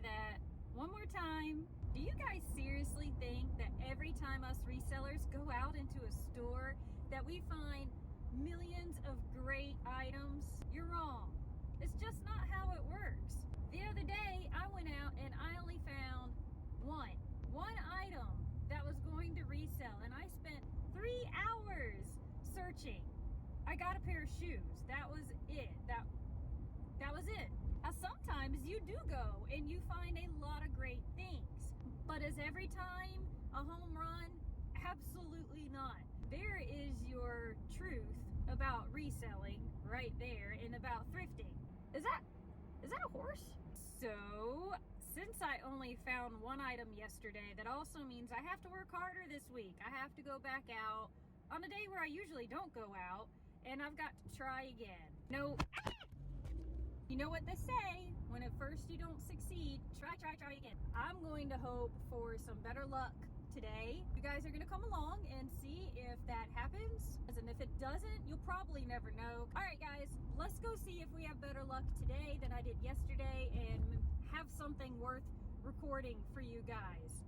that one more time. Do you guys seriously think that every time us resellers go out into a store that we find millions of great items? You're wrong. It's just not how it works. The other day I went out and I only found one item that was going to resell, and I spent 3 hours searching. I got a pair of shoes. That was it. That was it. Now sometimes you do go and you find a lot of great things, but is every time a home run? Absolutely not. There is your truth about reselling right there, and about thrifting. Is that a horse? So since I only found one item yesterday, that also means I have to work harder this week. I have to go back out on a day where I usually don't go out, and I've got to try again. No, you know what they say, when at first you don't succeed, try again. I'm going to hope for some better luck today. You guys are going to come along and see if that happens, and if it doesn't, you'll probably never know. All right guys, let's go see if we have better luck today than I did yesterday, and have something worth recording for you guys.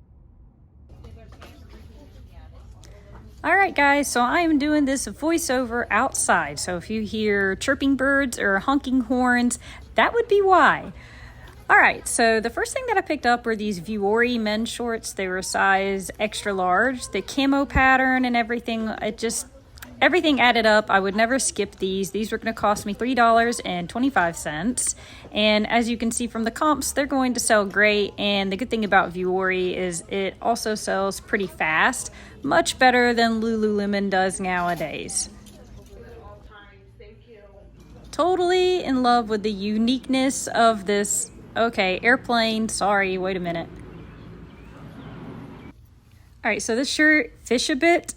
All right guys, so I am doing this voiceover outside, so if you hear chirping birds or honking horns, that would be why. All right, so the first thing that I picked up were these Vuori men's shorts. They were a size extra large. The camo pattern and everything, everything added up. I would never skip these. These were going to cost me $3.25. And as you can see from the comps, they're going to sell great. And the good thing about Vuori is it also sells pretty fast, much better than Lululemon does nowadays. Totally in love with the uniqueness of this. Okay, airplane, sorry, wait a minute. All right, so this shirt, fish a bit,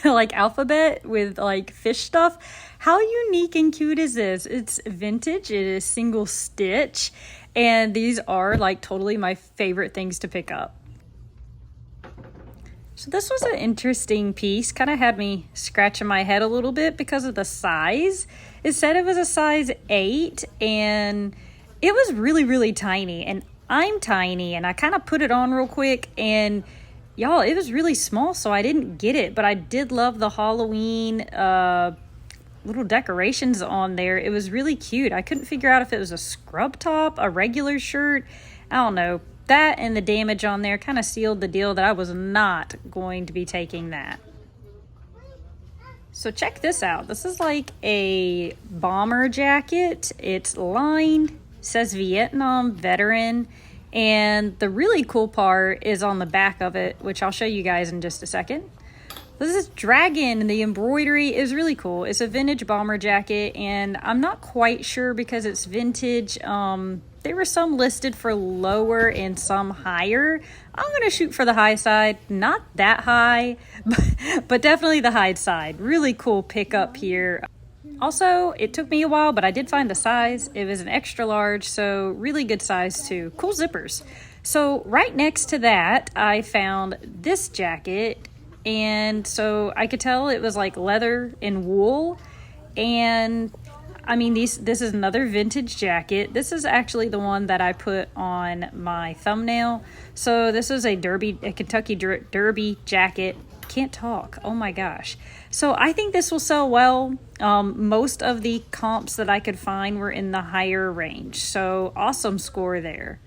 like alphabet with like fish stuff. How unique and cute is this? It's vintage, it is single stitch, and these are like totally my favorite things to pick up. So this was an interesting piece, kind of had me scratching my head a little bit because of the size. It said it was a size 8, and it was really tiny, and I'm tiny, and I kind of put it on real quick, and y'all, it was really small, so I didn't get it, but I did love the Halloween little decorations on there. It was really cute. I couldn't figure out if it was a scrub top, a regular shirt. I don't know. That and the damage on there kind of sealed the deal that I was not going to be taking that. So check this out. This is like a bomber jacket. It's lined, says Vietnam veteran, and the really cool part is on the back of it, which I'll show you guys in just a second. This is dragon, and the embroidery is really cool. It's a vintage bomber jacket, and I'm not quite sure because it's vintage. There were some listed for lower and some higher. I'm going to shoot for the high side. Not that high, but definitely the high side. Really cool pickup here. Also, it took me a while, but I did find the size. It was an extra large, so really good size too. Cool zippers. So right next to that, I found this jacket, and so I could tell it was like leather and wool. And I mean, this is another vintage jacket. This is actually the one that I put on my thumbnail. So this is a Kentucky Derby jacket. Can't talk. Oh my gosh. So I think this will sell well. Most of the comps that I could find were in the higher range. So awesome score there.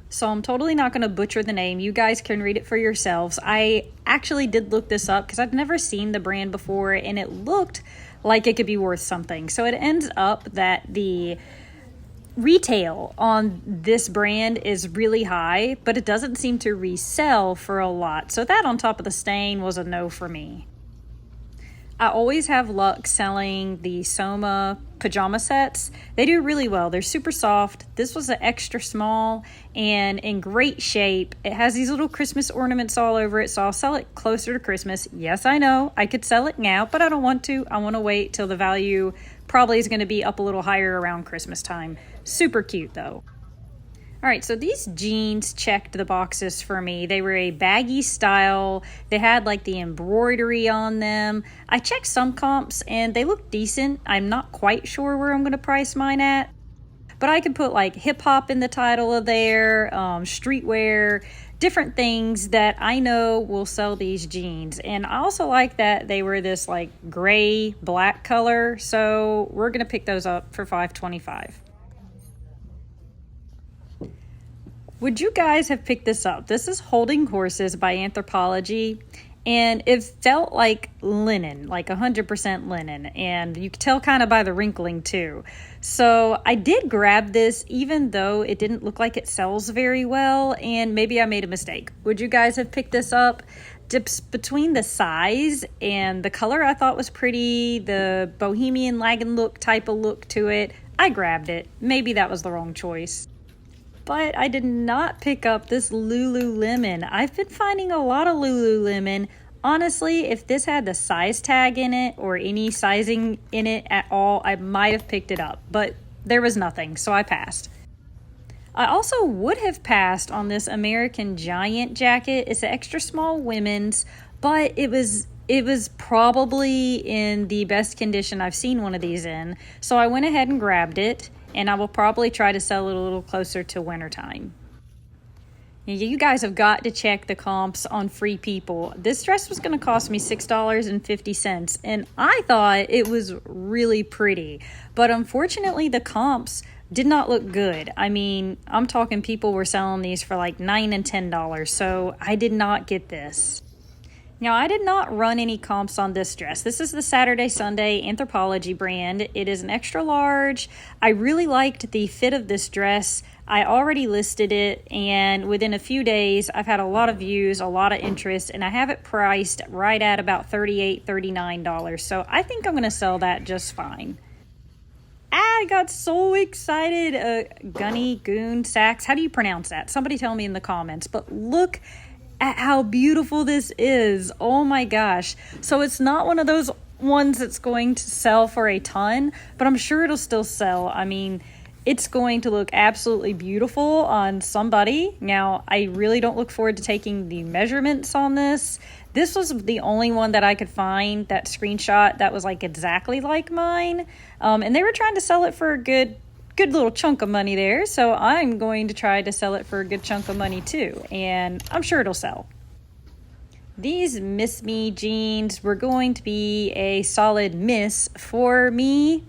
So I'm totally not going to butcher the name. You guys can read it for yourselves. I actually did look this up because I'd never seen the brand before, and it looked like it could be worth something. So it ends up that the retail on this brand is really high, but it doesn't seem to resell for a lot. So that on top of the stain was a no for me. I always have luck selling the Soma pajama sets. They do really well. They're super soft. This was an extra small and in great shape. It has these little Christmas ornaments all over it, so I'll sell it closer to Christmas. Yes, I know I could sell it now, but I don't want to. I want to wait till the value probably is going to be up a little higher around Christmas time. Super cute though. All right, so these jeans checked the boxes for me. They were a baggy style. They had like the embroidery on them. I checked some comps and they look decent. I'm not quite sure where I'm going to price mine at, but I could put like hip hop in the title of there, streetwear, different things that I know will sell these jeans. And I also like that they were this like gray black color, so we're gonna pick those up for $5.25. Would you guys have picked this up? This is Holding Horses by Anthropologie, and it felt like linen, like 100% linen, and you could tell kind of by the wrinkling too. So I did grab this even though it didn't look like it sells very well, and maybe I made a mistake. Would you guys have picked this up? Dips between the size and the color I thought was pretty, the bohemian lagging look type of look to it. I grabbed it. Maybe that was the wrong choice. But I did not pick up this Lululemon. I've been finding a lot of Lululemon. Honestly, if this had the size tag in it or any sizing in it at all, I might have picked it up. But there was nothing, so I passed. I also would have passed on this American Giant jacket. It's an extra small women's, but it was probably in the best condition I've seen one of these in. So I went ahead and grabbed it. And I will probably try to sell it a little closer to wintertime. You guys have got to check the comps on Free People. This dress was going to cost me $6.50, and I thought it was really pretty. But unfortunately, the comps did not look good. I mean, I'm talking people were selling these for like $9 and $10, so I did not get this. Now, I did not run any comps on this dress. This is the Saturday Sunday Anthropologie brand. It is an extra large. I really liked the fit of this dress. I already listed it, and within a few days, I've had a lot of views, a lot of interest, and I have it priced right at about $38, $39. So I think I'm going to sell that just fine. I got so excited. Goon Sachs. How do you pronounce that? Somebody tell me in the comments. But look at how beautiful this is. Oh my gosh. So it's not one of those ones that's going to sell for a ton, but I'm sure it'll still sell. I mean, it's going to look absolutely beautiful on somebody. Now, I really don't look forward to taking the measurements on this. This was the only one that I could find, that screenshot, that was like exactly like mine. And they were trying to sell it for a good little chunk of money there, so I'm going to try to sell it for a good chunk of money too, and I'm sure it'll sell. These Miss Me jeans were going to be a solid miss for me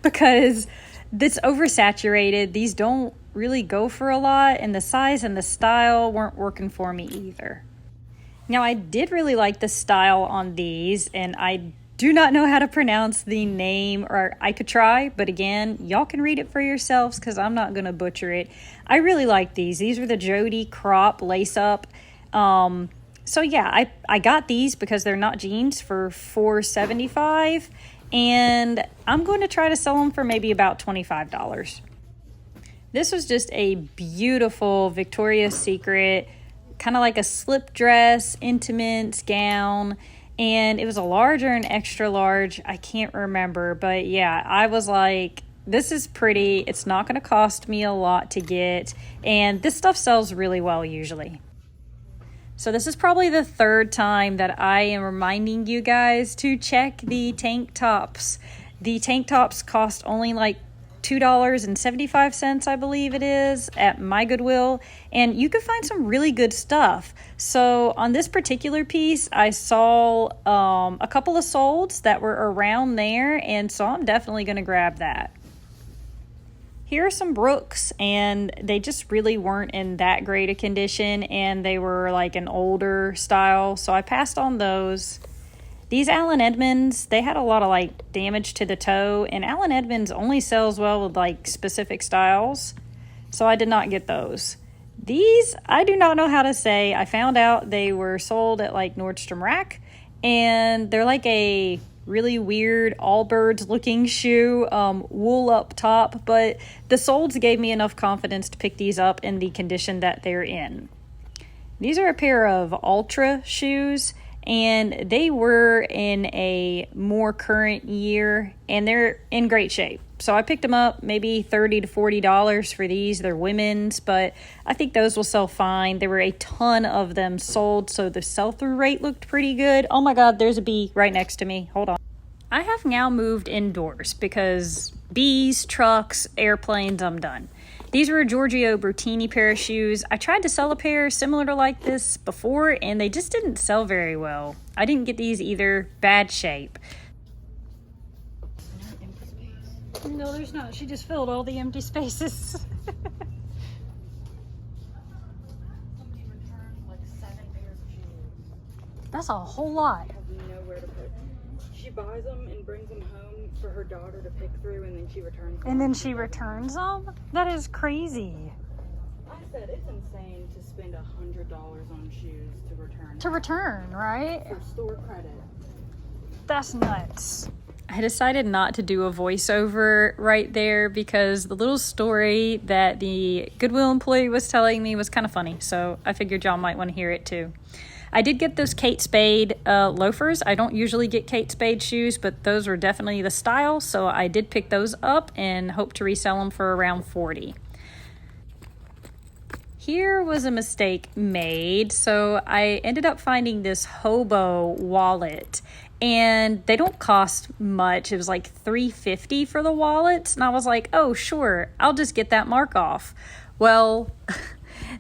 because it's oversaturated. These don't really go for a lot, and the size and the style weren't working for me either. Now, I did really like the style on these, and I do not know how to pronounce the name, or I could try, but again, y'all can read it for yourselves because I'm not going to butcher it. I really like these. These are the Jody crop lace up. So yeah, I got these because they're not jeans for $4.75, and I'm going to try to sell them for maybe about $25. This was just a beautiful Victoria's Secret, kind of like a slip dress, intimates gown. And it was a large or an extra large. I can't remember. But yeah, I was like, this is pretty. It's not going to cost me a lot to get. And this stuff sells really well usually. So this is probably the third time that I am reminding you guys to check the tank tops. The tank tops cost only like $2.75, I believe it is, at my Goodwill, and you can find some really good stuff. So on this particular piece, I saw a couple of solds that were around there, and so I'm definitely going to grab that. Here are some Brooks, and they just really weren't in that great a condition, and they were like an older style, so I passed on those. These Allen Edmonds, they had a lot of like damage to the toe, and Allen Edmonds only sells well with like specific styles, so I did not get those. These, I do not know how to say. I found out they were sold at like Nordstrom Rack, and they're like a really weird Allbirds looking shoe, wool up top, but the soles gave me enough confidence to pick these up in the condition that they're in. These are a pair of Ultra shoes, and they were in a more current year, and they're in great shape. So I picked them up, maybe $30 to $40 for these. They're women's, but I think those will sell fine. There were a ton of them sold, so the sell-through rate looked pretty good. Oh my God, there's a bee right next to me. Hold on. I have now moved indoors because bees, trucks, airplanes, I'm done. These were a Giorgio Bertini pair of shoes. I tried to sell a pair similar to like this before, and they just didn't sell very well. I didn't get these either. Bad shape. No, there's not. She just filled all the empty spaces. Somebody returned like 7 pairs of shoes. That's a whole lot. I have nowhere to put them. She buys them and brings them home for her daughter to pick through, and then she returns them. And then she returns them? That is crazy. I said it's insane to spend $100 on shoes to return. To return, right? For store credit. That's nuts. I decided not to do a voiceover right there because the little story that the Goodwill employee was telling me was kind of funny. So I figured y'all might want to hear it too. I did get those Kate Spade loafers. I don't usually get Kate Spade shoes, but those were definitely the style. So I did pick those up and hope to resell them for around $40. Here was a mistake made. So I ended up finding this hobo wallet, and they don't cost much. It was like $3.50 for the wallet. And I was like, oh, sure, I'll just get that mark off. Well,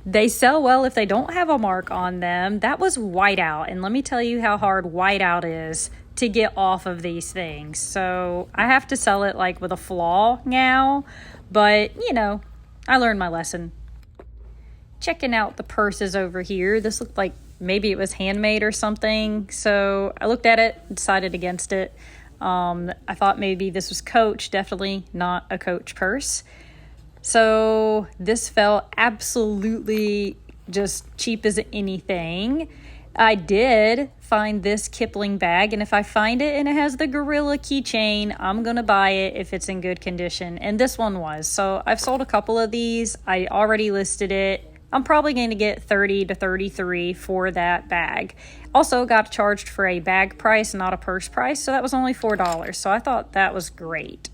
they sell well if they don't have a mark on them. That was whiteout. And let me tell you how hard whiteout is to get off of these things. So I have to sell it like with a flaw now. But, you know, I learned my lesson. Checking out the purses over here. This looked like maybe it was handmade or something. So I looked at it, decided against it. I thought maybe this was Coach, definitely not a Coach purse. So this felt absolutely just cheap as anything. I did find this Kipling bag, and if I find it and it has the gorilla keychain, I'm going to buy it if it's in good condition. And this one was. So I've sold a couple of these. I already listed it. I'm probably going to get $30 to $33 for that bag. Also got charged for a bag price, not a purse price, so that was only $4. So I thought that was great.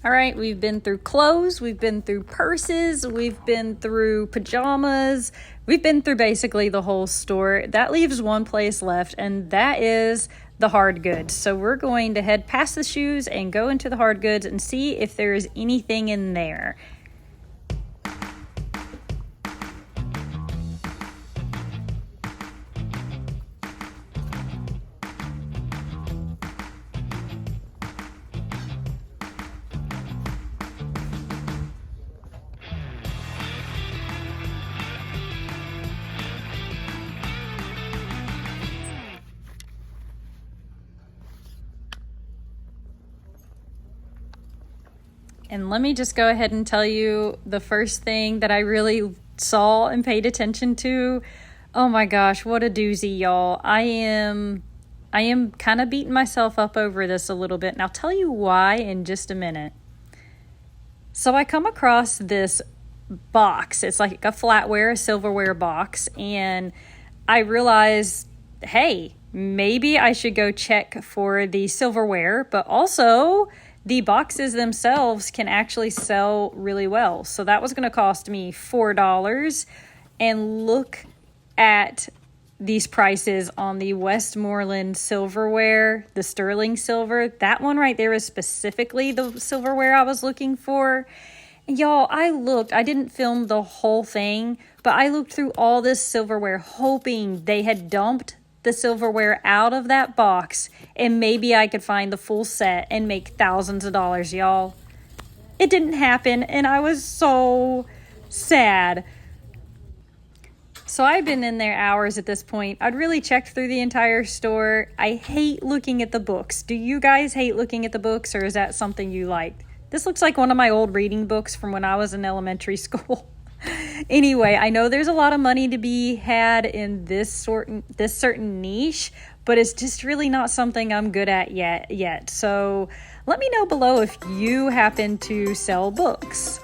All right, we've been through clothes, we've been through purses, we've been through pajamas, we've been through basically the whole store. That leaves one place left, and that is the hard goods. So we're going to head past the shoes and go into the hard goods and see if there is anything in there. And let me just go ahead and tell you the first thing that I really saw and paid attention to. Oh my gosh, what a doozy, y'all. I am kind of beating myself up over this a little bit, and I'll tell you why in just a minute. So I come across this box. It's like a flatware, a silverware box, and I realized, hey, maybe I should go check for the silverware, but also the boxes themselves can actually sell really well. So that was going to cost me $4. And look at these prices on the Westmoreland silverware, the sterling silver. That one right there is specifically the silverware I was looking for. And y'all, I didn't film the whole thing, but I looked through all this silverware hoping they had dumped the silverware out of that box and maybe I could find the full set and make thousands of dollars, y'all. It didn't happen, and I was so sad. So I've been in there hours at this point. I'd really checked through the entire store. I hate looking at the books. Do you guys hate looking at the books, or is that something you like? This looks like one of my old reading books from when I was in elementary school. Anyway, I know there's a lot of money to be had in this certain niche, but it's just really not something I'm good at yet. So let me know below if you happen to sell books.